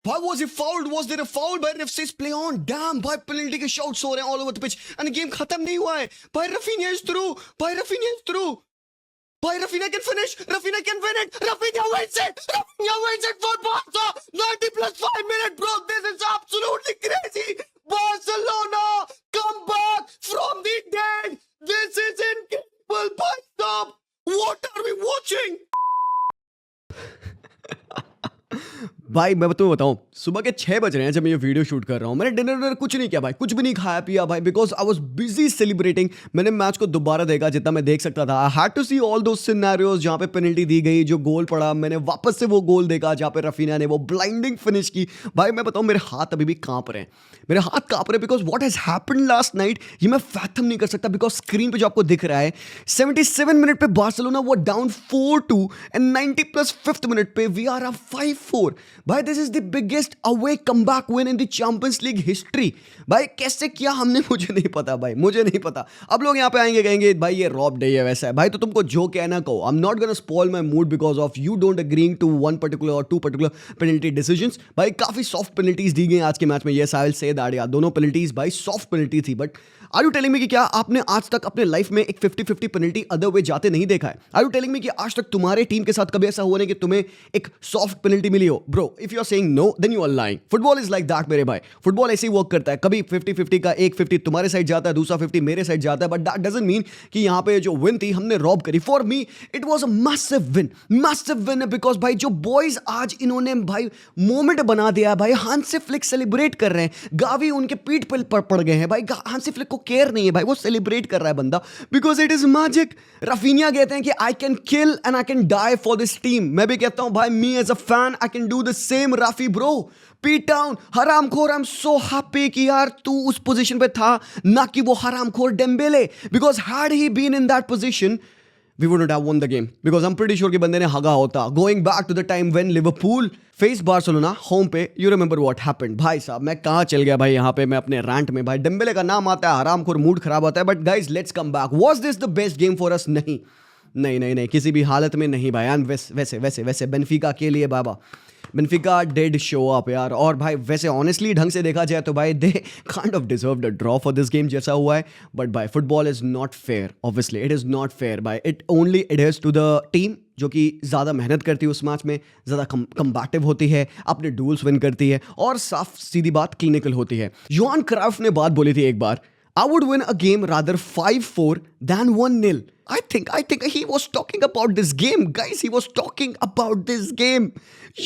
Why was he fouled? Was there a foul? By ref says play on. Damn, by penalty के shots हो रहे हैं all over the pitch and the game खत्म नहीं हुआ है. By Rafinha is through. By Rafinha is through. By Rafinha can finish. Rafinha can win it. Rafinha wins it. Rafinha wins it for Barca. 90 plus 5 minutes, bro. This is absolutely crazy. Barcelona come back from the dead. This is incredible. By stop. What are we watching? भाई मैं तुम्हें बताऊं, सुबह के 6 बज रहे हैं जब मैं ये वीडियो शूट कर रहा हूं. मैंने डिनर कुछ नहीं किया भाई, कुछ भी नहीं खाया पिया भाई, because I was busy celebrating. मैंने मैच को दोबारा देखा जितना मैं देख सकता था. I had to see all those scenarios जहां पे पेनल्टी दी गई, जो गोल पड़ा. मैंने वापस से वो गोल देखा जहां पे रफीना ने वो ब्लाइंडिंग फिनिश की. भाई मैं बताऊं, मेरे हाथ अभी भी कांप रहे हैं. मेरे हाथ कांप रहे हैं because what has happened last night ये मैं फैथम नहीं कर सकता. बिकॉज स्क्रीन पे जो आपको दिख रहा है 77 मिनट पे बार्सिलोना वो down 4-2 and 90 plus 5th minute पे वी आर अप 5-4. भाई this is the biggest away comeback win in the champions league history. भाई कैसे किया हमने, मुझे नहीं पता भाई, मुझे नहीं पता. अब लोग यहाँ पे आएंगे कहेंगे भाई ये रॉब डे है वैसा है. भाई तो तुमको जो कहना कहो. I am not gonna spoil my mood because of you don't agreeing to one particular और टू पर्टिकुलर पेनल्टी डिसीजंस. भाई काफी सॉफ्ट पेनल्टीज दी गई आज के मैच में. ये साहिल से दाड़िया दोनों पेनल्टीज भाई सॉफ्ट पेनल्टी थी. But are you telling me कि क्या आपने आज तक अपने लाइफ में एक 50-50 पेनल्टी अदर वे जाते नहीं देखा है? आर यू टेलिंग मी कि आज तक तुम्हारे टीम के साथ कभी ऐसा हुआ नहीं कि तुम्हें एक सॉफ्ट पेनल्टी मिली हो? Bro if you are saying no then you are lying. Football is like that मेरे भाई. फुटबॉल ऐसे ही वर्क करता है. कभी 50-50 का एक 50 तुम्हारे साइड जाता है, दूसरा 50 मेरे साइड जाता है. बट दैट डजंट मीन कि यहां पे जो विन थी हमने रॉब करी. For me it was a massive win because भाई जो बॉयज आज इन्होंने भाई मोमेंट बना दिया भाई. हांसी फ्लिक सेलिब्रेट कर रहे हैं. गावी उनके पीठ पर पड़ गए हैं भाई. हांसी फ्लिक को केयर नहीं है भाई, वो सेलिब्रेट कर रहा है बंदा because it is magic. Raphinha कहते हैं कि I can kill and I can die for this team. मैं भी कहता हूं भाई me as a fan I can do the same. Rafi bro beat down हरामखोर. आई एम सो हैप्पी कि यार तू उस पोजीशन पे था, ना कि वो हरामखोर Dembele. Because had he been in that position we wouldn't have won the game because I'm pretty sure कि बंदे ने हगा होता. Going back to the time when Liverpool faced Barcelona home पे, you remember what happened. भाई साहब मैं कहाँ चल गया भाई यहाँ पे मैं अपने रैंट में. भाई डेम्बेले का नाम आता है, हरामखोर, मूड खराब होता है. But guys let's come back. Was this the best game for us? नहीं नहीं नहीं नहीं किसी भी हालत में नहीं भाई. एंड वैसे वैसे वैसे बेनफिका के लिए बाबा, बेनफिका डेड शो अप यार. और भाई वैसे ऑनेस्टली ढंग से देखा जाए तो भाई they kind of deserved a draw for this game जैसा हुआ है. बट भाई football is not fair. Obviously it is not fair भाई. It only adheres to the team जो कि ज़्यादा मेहनत करती है उस मैच में, ज़्यादा कम्बैटिव होती है, अपने डूल्स विन करती है और साफ सीधी बात क्लिनिकल होती है. योहान क्राइफ ने बात बोली थी एक बार, I would win a game rather 5-4 than 1-0. I think he was talking about this game. Guys, he was talking about this game.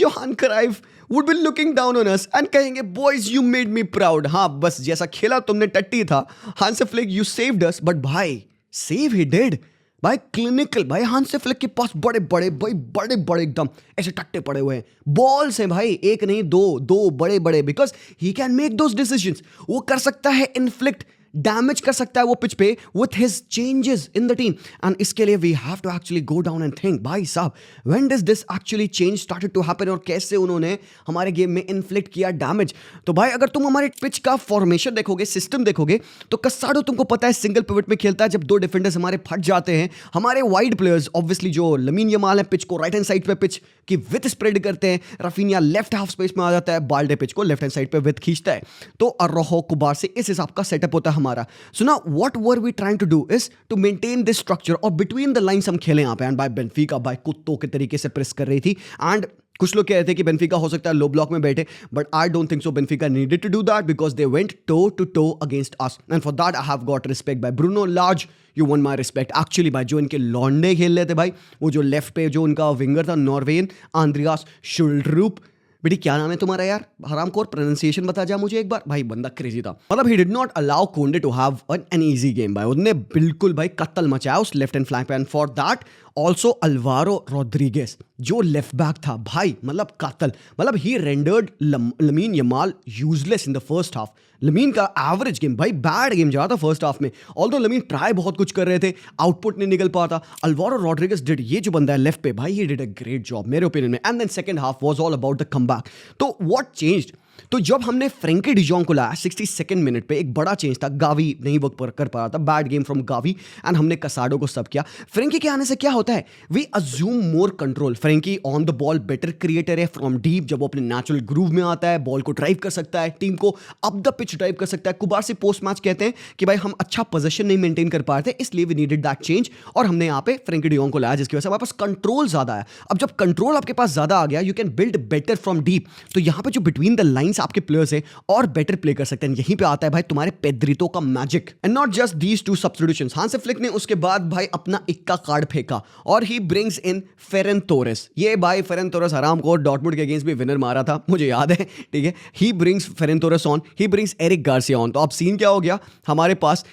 Johan Cruyff would be looking down on us and कहेंगे, boys, you made me proud. हाँ, बस जैसा खेला तुमने टट्टी था. Hansi Flick, you saved us. But भाई, save he did. भाई क्लिनिकल भाई. हांसी फ्लिक के पास बड़े बड़े एकदम ऐसे टट्टे पड़े हुए हैं. बॉल्स हैं भाई, एक नहीं दो बड़े because he can make those decisions. वो कर सकता है इन्फ्लिक्ट डैमेज कर सकता है वो पिच पे with his changes in the team. And इसके लिए we have to actually go down and think भाई साहब when does this actually change started to happen और कैसे उन्होंने हमारे गेम में इन्फ्लिक्ट किया डैमेज. तो भाई अगर तुम हमारे पिच का फॉर्मेशन देखोगे, सिस्टम देखोगे, तो कसाडो तुमको पता है सिंगल पिवट में खेलता है. जब दो डिफेंडर्स हमारे फट जाते हैं, हमारे वाइड प्लेयर्स ऑब्वियसली जो लमीन यमाल है पिच को राइट हैंड साइड पे पिच की विथ स्प्रेड करते हैं. रफीनिया लेफ्ट हाफ स्पेस में आ जाता है, बाल्डे पिच को लेफ्ट हैंड साइड पे विथ खींचता है. तो अरोहो कुबार से इस हिसाब का सेटअप होता है हमारा. So now what were we trying to do is to maintain this structure और बिटवीन द लाइंस हम खेलें यहाँ पे. एंड बाय बेनफिका भाई कुत्तों के तरीके से प्रेस कर रही थी. एंड कुछ लोग कह रहे थे कि बेनफिका हो सकता है लो ब्लॉक में बैठे, but I don't think so. Benfica needed to do that because they went two to two against us and for that I have got respect by Bruno Lage. You want my respect actually भाई. जो इनके लॉन्डे खेल रहे थे भाई, वो जो left पे जो उनका विंगर था नॉर्वेन आंद्रियास शुल्ड्रूप. बेटी क्या नाम है तुम्हारा यार, हरामखोर, प्रोनाउंसिएशन बता जा मुझे एक बार. भाई बंदा क्रेजी था. मतलब he did not allow Kounde to have an easy game भाई. उसने बिल्कुल भाई कत्ल मचाया उस लेफ्ट हैंड फ्लैंक पे. And for that also Alvaro Rodriguez जो लेफ्ट बैक था भाई, मतलब कातल. मतलब he rendered Lamine Yamal useless in the first half. Lamine का एवरेज गेम भाई, बैड गेम जा रहा था फर्स्ट हाफ में. ऑल्दो लमीन ट्राई बहुत कुछ कर रहे थे, आउटपुट नहीं निकल पाता. अल्वारो रोड्रिगेज डिड, ये जो बंदा है लेफ्ट पे भाई, he did a great job मेरे ओपिनियन में. And then second half was all about the comeback. तो व्हाट चेंज्ड? तो जब हमने फ्रेंकी डिजोंग को लाया 62nd मिनट पे, एक बड़ा चेंज था, गावी नहीं वर्क कर पा रहा था, bad game from Gavi, and हमने कसाडो को सब किया। फ्रेंकी के आने से क्या होता है, we assume more control. Frenkie on the ball better creator है फ्रॉम डीप, जब वो अपने नेचुरल ग्रूव में आता है, बॉल को ड्राइव कर सकता है, टीम को अप द पिच ड्राइव कर सकता है। कुबार से पोस्ट मैच कहते हैं कि भाई हम अच्छा पोजीशन नहीं मेंटेन कर पा रहे थे, इसलिए वी नीडेड दैट चेंज, और हमने यहाँ पे फ्रेंकी डिजोंग को लाया, जिसकी वजह से हमारे पास कंट्रोल ज्यादा है। अब जब कंट्रोल आपके पास ज्यादा आ गया, you can build better from deep, तो यहाँ पे जो बिटवीन द लाइंस आपके प्लेयर्स है और बेटर प्ले कर सकते हैं। यहीं पे आता है भाई तुम्हारे पेद्रितो का magic, and not just these two substitutions. Hans flick ने उसके बाद भाई अपना इक्का कार्ड फेंका और he brings in Ferran Torres. ये भाई फेरन तोरेस हराम को डॉर्टमुंड के अगेंस्ट भी विनर मारा था, मुझे याद है, ठीक है। He brings Ferran Torres on, he brings Eric Garcia on. तो अब सीन क्या हो गया, हमारे पास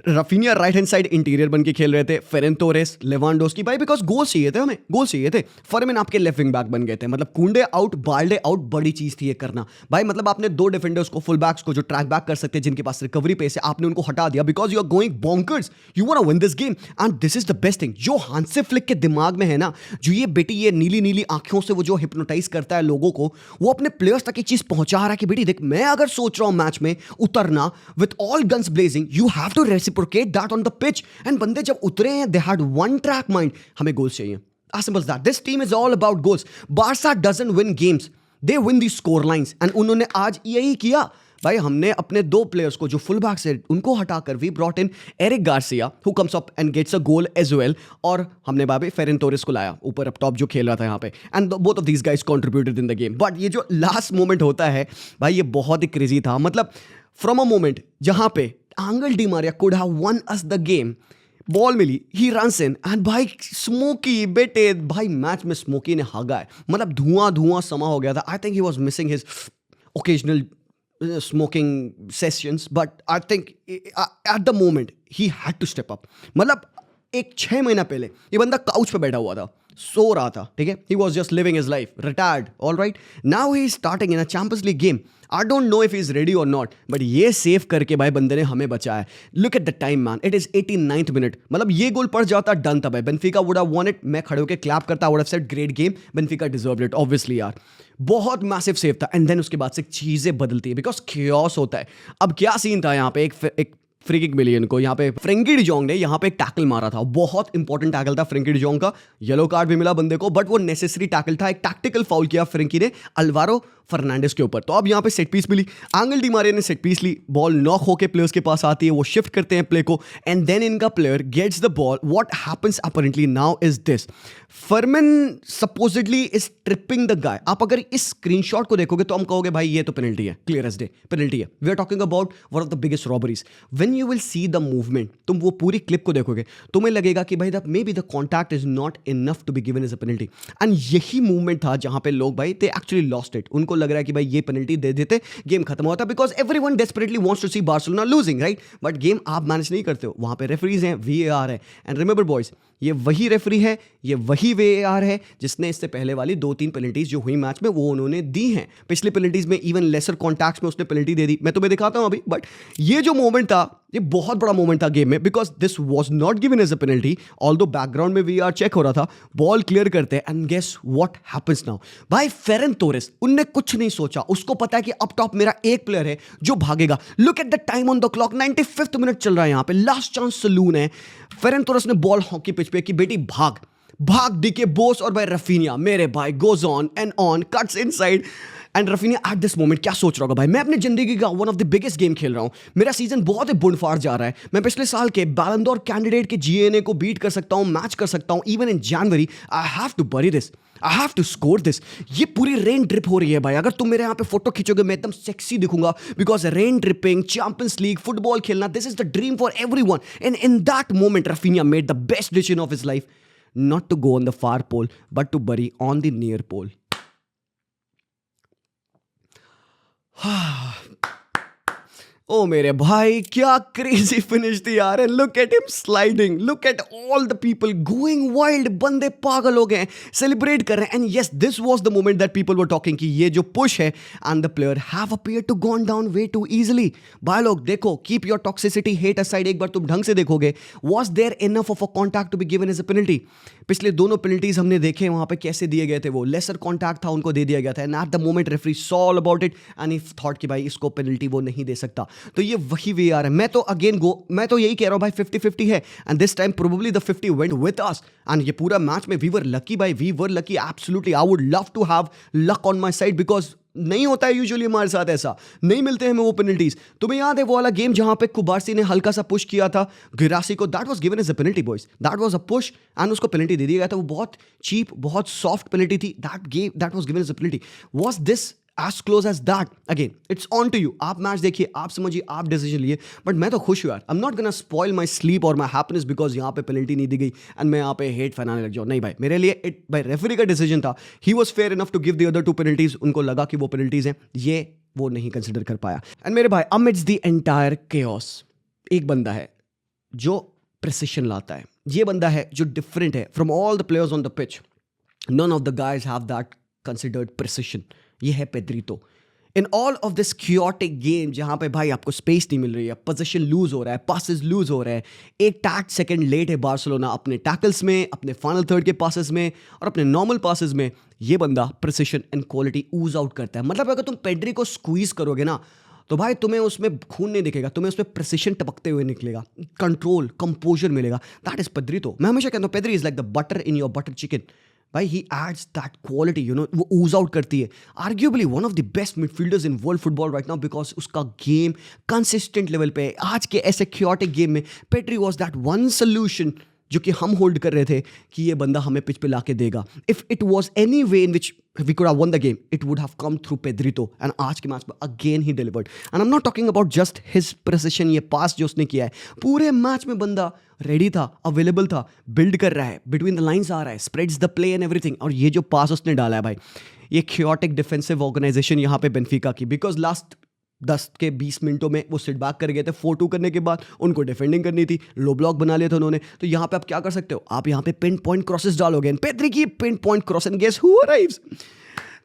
Raphinha right hand side interior बन के खेल रहे थे, फेरन तोरेस, लेवांडोस्की भाई, बिकॉज गोल चाहिए थे, हमें गोल चाहिए थे। फरमिन आपके लेफ्ट विंग बैक बन गए थे, मतलब कुंडे आउट, बाल्डे आउट, बड़ी चीज थी ये करना भाई। मतलब आपने दो डिफेंडर्स को, फुल बैक्स को जो ट्रैक बैक कर सकते हैं, जिनके पास रिकवरी पेस है, आपने उनको हटा दिया because you are going bonkers, you want to win this game, and this is the best thing. जो हांस फ्लिक के दिमाग में है ना, जो ये बेटी ये नीली नीली आंखों से वो जो हिप्नोटाइज करता है लोगों को, वो अपने प्लेयर्स तक ये चीज पहुंचा रहा है कि बेटी देख, मैं अगर सोच रहा हूं मैच में उतरना with all guns blazing, you have to reciprocate that on the pitch, and बंदे जब उतरे हैं, they had one track mind, हमें गोल्स चाहिए, as simple as that. This team is all about goals. Barca doesn't win games, they win the score lines, and उन्होंने आज यही किया भाई। हमने अपने दो प्लेयर्स को जो फुल बैक से उनको हटाकर we brought in Eric Garcia who comes up and gets a goal as well, और हमने भाई फेरन तोरेस को लाया ऊपर अप टॉप जो खेल रहा था यहाँ पे, and both of these guys contributed in the game. But ये जो लास्ट मोमेंट होता है भाई, ये बहुत ही क्रेजी था। मतलब फ्रॉम अ मोमेंट जहाँ पे Angel Di Maria could have won us the game, ball मिली, ही रन्स इन, एंड भाई स्मोकी बेटे, भाई मैच में स्मोकी ने हागा है, मतलब धुआं धुआं समा हो गया था। I think he was missing his occasional smoking sessions, but I think at the moment he had to step up. मतलब एक 6 महीना पहले ये बंदा काउच पे बैठा हुआ था, सो रहा था, ठीक है, he was just living his life, retired, all right. Now he is starting in a Champions League game. I don't know if he is ready or not, but ये सेव करके भाई बंदे ने हमें बचाया। Look at the time man, it is 89th minute, मतलब ये गोल पड़ जाता डन था भाई, Benfica would have won it, मैं खड़े होकर क्लैप करता, I would have said great game, Benfica deserved it, obviously यार, बहुत मैसिव सेव था। एंड देन उसके बाद से चीजें बदलती है बिकॉज chaos होता है। अब क्या सीन था यहाँ पे, एक फ्री किक मिली इनको, यहाँ पे फ्रेंकी डिजोंग ने यहाँ पे एक टैकल मारा था, बहुत इंपॉर्टेंट टैकल था फ्रेंकी डिजोंग का, येलो कार्ड भी मिला बंदे को, बट वो नेसेसरी टैकल था, एक टैक्टिकल फाउल किया फ्रेंकी ने अल्वारो फर्नांडिस के ऊपर। तो अब यहाँ पे सेट पीस मिली, एंगल डी मारिया ने सेट पीस ली, बॉल नॉक होके प्लेयर्स के पास आती है, वो शिफ्ट करते हैं प्ले को, एंड देन इनका player gets the ball. What happens apparently now is this, Fermin supposedly is tripping the guy. आप अगर इस स्क्रीनशॉट को देखोगे तो हम कहोगे भाई ये तो पेनल्टी है, क्लियर एज डे पेनल्टी है। We are talking about one of the biggest robberies. When you will see the movement, तुम वो पूरी क्लिप को देखोगे, तुम्हें लगेगा कि भाई maybe the contact is not enough to be given as a penalty, and यही मूवमेंट था जहां पे लोग भाई दे एक्चुअली लॉस्ट इट। उनको लग रहा है कि भाई ये पेनल्टी दे देते गेम खत्म होता, because everyone desperately wants to see Barcelona losing, right, but game आप मैनेज नहीं करते हो, वहां पे रेफरीज हैं, वीएआर है, एंड रिमेंबर बॉयज, ये वही रेफरी है, ये वही वीएआर है जिसने इससे पहले वाली 2-3 पेनल्टीज जो हुई मैच में वो उन्होंने दी हैं। पिछली पेनल्टीज में इवन लेसर कॉन्टैक्ट्स में उसने पेनल्टी दे दी, मैं तुम्हें दिखाता हूं अभी। बट ये जो मोमेंट था ये बहुत बड़ा मोमेंट था गेम में, because this was not given as a penalty, although background में वीआर चेक हो रहा था, बॉल क्लियर करते हैं, and guess what happens now, भाई फेरन तोरेस उनने कुछ नहीं सोचा, उसको पता है कि अप टॉप मेरा एक प्लेयर है जो भागेगा। Look at the time on the clock, 95th minute चल रहा है, यहाँ पे लास्ट चांस सलून है। फेरन तोरेस ने बॉल हॉकी पिच पे कि बेटी भाग भाग, दिखे बोस और भाई रफीनिया मेरे भाई goes on and on, cuts inside, and Raphinha at this moment क्या सोच रहा होगा, भाई मैं अपनी जिंदगी का one of the biggest game खेल रहा हूं, मेरा सीजन बहुत ही बुनफाड़ जा रहा है, मैं पिछले साल के बैलन डॉर कैंडिडेट के जीएनए को बीट कर सकता हूं, मैच कर सकता हूं, even in January I have to bury this, I have to score this. ये पूरी रेन ड्रिप हो रही है भाई, अगर तुम मेरे यहाँ पे फोटो खींचोगे मैं एकदम सेक्सी दिखूंगा, because rain dripping, champions league, football खेलना, this is the dream for everyone. And in that moment Raphinha made the best decision of his life, not to go on the far pole but to bury on the near pole. ओ मेरे भाई क्या crazy finish थी यार, and look at him sliding, look at all the people going wild, बंदे पागल हो गए, सेलिब्रेट कर रहे हैं, and yes this was the moment that people were talking कि ये जो पुश है and the player have appeared to gone down way too easily. भाई लोग देखो, keep your toxicity hate aside, एक बार तुम ढंग से देखोगे, was there enough of a contact to be given as a penalty? पिछले दोनों पेनल्टीज हमने देखे वहाँ पे कैसे दिए गए थे, वो लेसर कॉन्टैक्ट था उनको दे दिया गया था, and at the moment referee saw all about it and he thought कि भाई इसको पेनल्टी वो नहीं दे सकता। तो ये वही वीआर है। मैं तो यही कह रहा हूँ भाई 50-50 है, and this time probably the 50 went with us, and ये पूरा मैच में वी वर लकी भाई, we were lucky absolutely. I would love to have luck on my side because नहीं होता है यूजुअली हमारे साथ, ऐसा नहीं मिलते हैं हमें वो पेनल्टीज। तुम्हें याद है वो वाला गेम जहां पे कुबारसी ने हल्का सा पुश किया था गिरासी को, that was given as a penalty boys, that was a push and उसको पेनल्टी दे दिया गया था। वो बहुत चीप, बहुत सॉफ्ट पेनल्टी थी, that was given as a penalty. Was this as close as that? Again, it's on to you. आप मैच देखिए, आप समझिए, आप डिसीजन लिए, बट मैं तो खुश हूँ यार। I'm not gonna spoil my sleep or my happiness because यहाँ पे पेनल्टी नहीं दी गई एंड मैं यहाँ पे हेट फैलाने लग जाऊँ। नहीं भाई, मेरे लिए भाई रेफरी का डिसीजन था, he was fair enough to give the other 2 penalties। उनको लगा कि वो पेनल्टीज हैं, ये वो नहीं कंसिडर कर पाया। एंड मेरे भाई amidst the entire chaos एक बंदा है जो प्रिसिशन लाता है, ये बंदा है जो डिफरेंट है from all the players on the pitch. None of the guys have that considered precision। ये है Pedrito. In all of this chaotic game जहाँ पे भाई आपको स्पेस नहीं मिल रही है, पोजीशन लूज हो रहा है, पासेस लूज हो रहे हैं, एक टैक्ट सेकंड लेट है बार्सिलोना अपने टैकल्स में, अपने फाइनल थर्ड के पासेस में और अपने नॉर्मल पासेस में, ये बंदा precision and quality Uz out करता है। मतलब अगर तुम पेड्री को स्क्वीज करोगे ना तो भाई तुम्हें उसमें खून नहीं दिखेगा, तुम्हें उसमें प्रिसिशन टपकते हुए निकलेगा, कंट्रोल कंपोजर मिलेगा। That is Pedrito. मैं हमेशा कहता हूँ Pedri is like the butter in your butter chicken. भाई he adds that quality, you know, वो ऊज आउट करती है। Arguably one of the best midfielders in world football right now because उसका game consistent level पे है। आज के ऐसे क्योटिक गेम में Pedri was that one solution जो कि हम होल्ड कर रहे थे कि ये बंदा हमें पिच पे लाके देगा। If it was any way in which we could have won the game, it would have come through Pedrito, and आज के मैच में again he delivered. And I am not talking about just his precision, ये pass जो उसने किया है, पूरे match में बंदा रेडी था, अवेलेबल था, बिल्ड कर रहा है, बिटवीन द लाइन्स आ रहा है, spreads the play and everything. और ये जो पास उसने डाला है भाई, ये क्योटिक डिफेंसिव ऑर्गेनाइजेशन यहाँ पे बेनफिका की, बिकॉज लास्ट 10 के 20 मिनटों में वो सिट बैक कर गए थे 4-2 करने के बाद, उनको डिफेंडिंग करनी थी, लो ब्लॉक बना लिया था उन्होंने। तो यहाँ पे आप क्या कर सकते हो, आप यहाँ पे पिन पॉइंट क्रॉसेस डालोगे, पेड्री की pin point cross, and guess who arrives?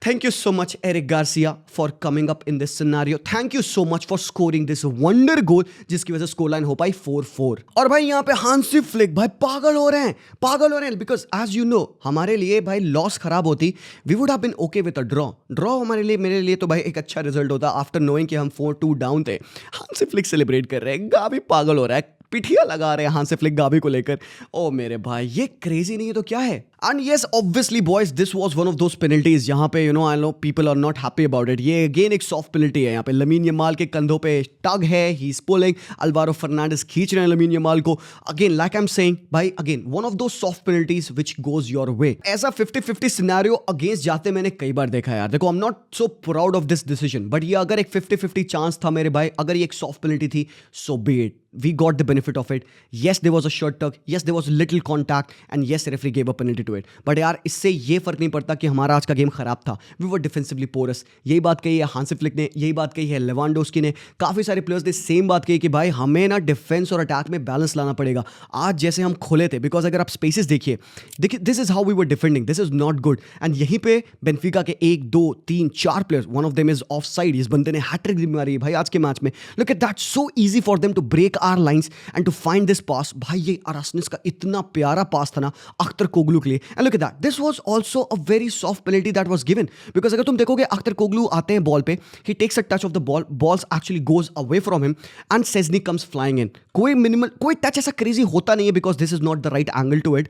Thank you so much, Eric Garcia, for coming up in this scenario. Thank you so much for scoring this wonder goal, जिसकी वजह से score line हो पाई 4-4। और भाई यहाँ पे Hansi Flick भाई पागल हो रहे हैं, बिकॉज एज यू नो हमारे लिए भाई लॉस खराब होती, we would have been okay with a draw हमारे लिए, मेरे लिए तो भाई एक अच्छा रिजल्ट होता आफ्टर नोइंग कि हम 4-2 डाउन थे। हांसी फ्लिक सेलिब्रेट कर रहे हैं, गावी पागल हो रहा है, पिठिया लगा रहे हैं हांसी फ्लिक गावी को लेकर। ओ मेरे भाई, ये क्रेजी नहीं है तो क्या है? And yes obviously boys, this was one of those penalties जहां पे you know I know people are not happy about it. ये अगेन एक सॉफ्ट पेनल्टी है, यहाँ पे लमीन यमाल के कंधों पे टग है, he is pulling, Alvaro Fernandes खींच रहे हैं लमीन यमाल को। Again like I am saying भाई, again one of those soft penalties which goes your way. ऐसा 50-50 सिनेरियो अगेंस्ट जाते मैंने कई बार देखा है यार। देखो आई am not so proud of this decision, but ये अगर एक 50-50 चांस था मेरे भाई, अगर ये एक सॉफ्ट पेनल्टी थी, so be it, we got the benefit of it. Yes, there was a short tuck, yes there was little contact, and yes referee gave a penalty to it. But यार इससे ये फर्क नहीं पड़ता कि हमारा आज का गेम खराब था, we were defensively porous। यही बात कही है हांसी फ्लिक ने, यही बात कही है लेवांडोस्की ने, काफ़ी सारे प्लेयर्स ने सेम बात कही कि भाई हमें ना डिफेंस और अटैक में बैलेंस लाना पड़ेगा। आज जैसे हम खुले थे, बिकॉज अगर आप स्पेसेस देखिए, this is how we were defending, this is not good. And यहीं पे बेनफिका के 1 2 3 4 players, one of them is offside, इस बंदे ने हैट्रिक भी मारी है भाई आज के मैच में। Look at that, so easy for them to break our lines and to find this pass। भाई ये अरासनिस का इतना प्यारा पास था ना अख्तर कोगलू के लिए। And look at that, this was also a very soft penalty that was given, because अगर तुम देखोगे अख्तर कोगलू आते हैं बॉल पे, he takes a touch of the ball, balls actually goes away from him and Szczesny comes flying in. कोई touch ऐसा crazy होता नहीं है, because this is not the right angle to it,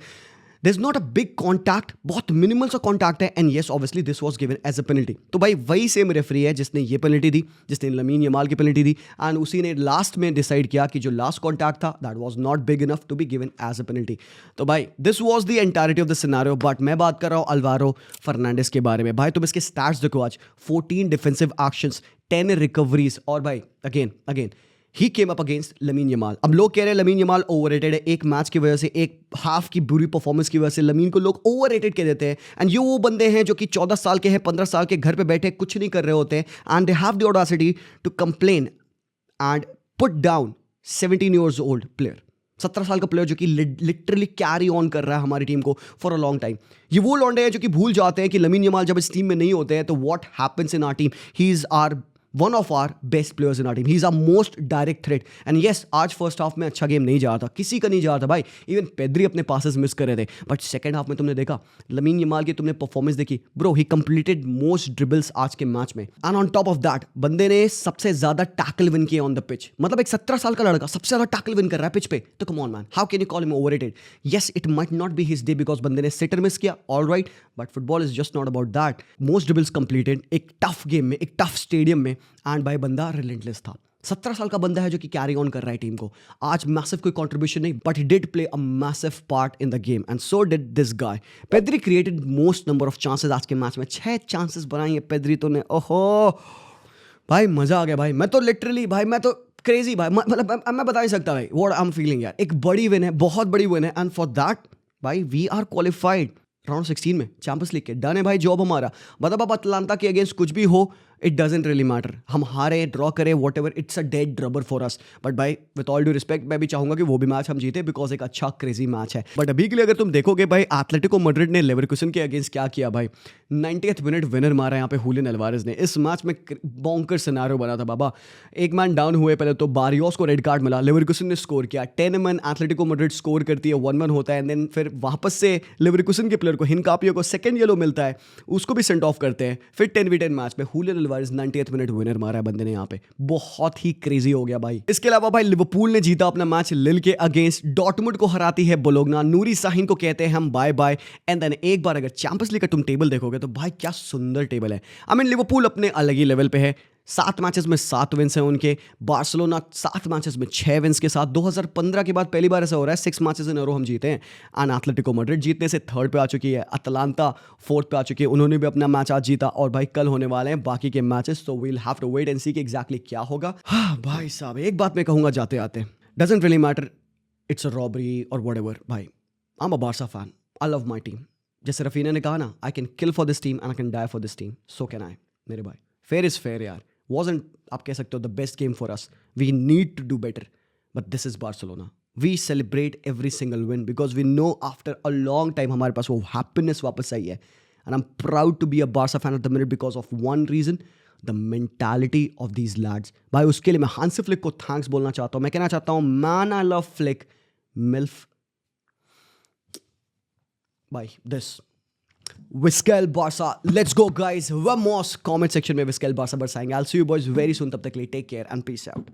there's not a big contact, बहुत minimal सा contact है, and yes obviously this was given as a penalty. तो भाई वही सेम रेफरी है जिसने ये पेनल्टी दी, जिसने लमीन यमाल की पेनल्टी दी, एंड उसी ने लास्ट में डिसाइड किया कि जो लास्ट कॉन्टैक्ट था that was not big enough to be given as a penalty. तो भाई this was the entirety of the scenario. But मैं बात कर रहा हूँ अल्वारो फर्नांडिस के बारे में। भाई तुम इसके स्टैट्स देखो, आज 14 डिफेंसिव एक्शंस, 10 रिकवरीज, और भाई again he came up against Lamine Yamal. अब लोग कह रहे हैं लमीन यमाल ओवररेटेड है, एक मैच की वजह से, एक हाफ की बुरी परफॉर्मेंस की वजह से लमीन को लोग ओवररेटेड कह देते हैं। एंड ये वो बंदे हैं जो कि 14 साल के हैं, 15 साल के, घर पे बैठे कुछ नहीं कर रहे होते हैं, and they have the audacity to complain and put down 17 years old player, 17 साल का प्लेयर जो कि लिटरली कैरी ऑन कर रहा है हमारी टीम को फॉर अ लॉन्ग टाइम। ये वो लौंडे हैं जो कि भूल जाते हैं कि लमीन यमाल जब इस टीम में नहीं होते हैं तो what happens in our team. He is our one of our best players in our team, he is a most direct threat. And yes, आज फर्स्ट हाफ में अच्छा गेम नहीं जा रहा था, किसी का नहीं जा रहा था भाई, इवन पेद्री अपने पासेस मिस कर रहे थे, बट सेकंड हाफ में तुमने देखा लमीन यमाल की तुमने परफॉर्मेंस देखी, bro he completed most dribbles आज के मैच में। And on top of that बंदे ने सबसे ज्यादा टैकल विन किए ऑन द पिच, मतलब एक 17 साल का लड़का सबसे ज्यादा टैकल विन कर रहा है पिच पे, तो come on man, how can you call him overrated? Yes, it might not be his day because बंदे ने सिटर मिस किया, alright, but football is just not about that. Most dribbles completed एक tough game में, एक tough stadium में, and भाई बंदा relentless था। 17 साल का बंदा है जो कि कैरी ऑन कर रहा है टीम को। आज मैसिव कोई कंट्रीब्यूशन नहीं, but he did play a massive part in the game and so did this guy. Pedri created most number of chances आज के मैच में, 6 चांसेस बनाई है पेद्री तो ने। ओहो भाई मजा आ गया भाई, मैं तो लिटरली भाई, मैं तो क्रेजी भाई, मतलब मैं बता नहीं सकता भाई व्हाट आई एम फीलिंग यार। एक बड़ी विन है, बहुत बड़ी विन है, एंड फॉर दैट भाई वी आर क्वालिफाइड राउंड 16 में चैंपियंस लीग के। डन है भाई जॉब हमारा। मतलब अब अटलांटा के अगेंस्ट कुछ भी हो, इट डजेंट रियली मैटर, हम हारे ड्रॉ करें what ever, it's a dead rubber for us. But भाई विद ऑल ड्यू रिस्पेक्ट मैं भी चाहूंगा कि वो भी मैच हम जीते, बिकॉज एक अच्छा क्रेजी मैच है। बट अभी के लिए अगर तुम देखोगे भाई, एथलेटिको मैड्रिड ने लेवरकुसन के अगेंस्ट क्या किया भाई, 90th मिनट विनर मारा यहाँ पे हुलियन अल्वारेज ने। इस मैच में बॉन्कर सिनारियो बना था बाबा, एक मैन डाउन हुए पहले तो बारियोस को रेड कार्ड मिला, लेवरकुसन ने स्कोर किया, 10 मैन एथलेटिको मैड्रिड स्कोर करती है, 1-1 होता है, एंड देन फिर वापस से लेवरकुसन के प्लेयर को हिनकापियो को सेकंड येलो मिलता है, उसको भी सेंड ऑफ करते हैं, फिर 10v10 मैच में Julian Alvarez 90th minute winner मारा है बंदे ने यहाँ पे। बहुत ही क्रेजी हो गया भाई। इसके अलावा भाई लिवरपूल ने जीता अपना मैच लिल के अगेंस्ट, डॉर्टमुंड को हराती है बोलोग्ना, नूरी साहिन को कहते हैं हम बाय बाय। एंड देन एक बार अगर चैंपियंस लीग का तुम टेबल देखोगे तो भाई क्या सुंदर टेबल है। आई मीन लिवरपूल अपने अलग ही लेवल पे है, 7 मैचेस में 7 विन्स हैं उनके, बार्सिलोना 7 मैचेस में 6 विन्स के साथ। 2015 के बाद पहली बार ऐसा हो रहा है 6 मैचेस इन अ रो हम जीते हैं। एंड एथलेटिको मैड्रिड जीतने से 3rd पे आ चुकी है, अटलांटा 4th पे आ चुकी है, उन्होंने भी अपना मैच आज जीता, और भाई कल होने वाले हैं बाकी के मैचेस, तो we'll have to wait and see कि एग्जैक्टली क्या होगा। हाँ भाई साहब, एक बात मैं कहूँगा जाते आते, doesn't really matter it's a robbery और वट एवर, भाई I am a Barca fan, I love my team. जैसे रफीना ने कहा ना, I can kill for this team and I can die for this team, so can I मेरे भाई। Fair is fair यार, wasn't, आप कह सकते हो, the best game for us. We need to do better. But this is Barcelona. We celebrate every single win because we know after a long time हमारे पास वो happiness वापस आई है. And I'm proud to be a Barca fan at the minute because of one reason, the mentality of these lads. भाई उसके लिए मैं Hansi Flick को thanks बोलना चाहता हूँ। मैं कहना चाहता हूँ, man I love Flick, MILF. भाई this. Viscal Barca, let's go guys. Vamos comment section में Viscal Barca बरसाएंगे। I'll see you boys very soon. तब तक के लिए take care and peace out.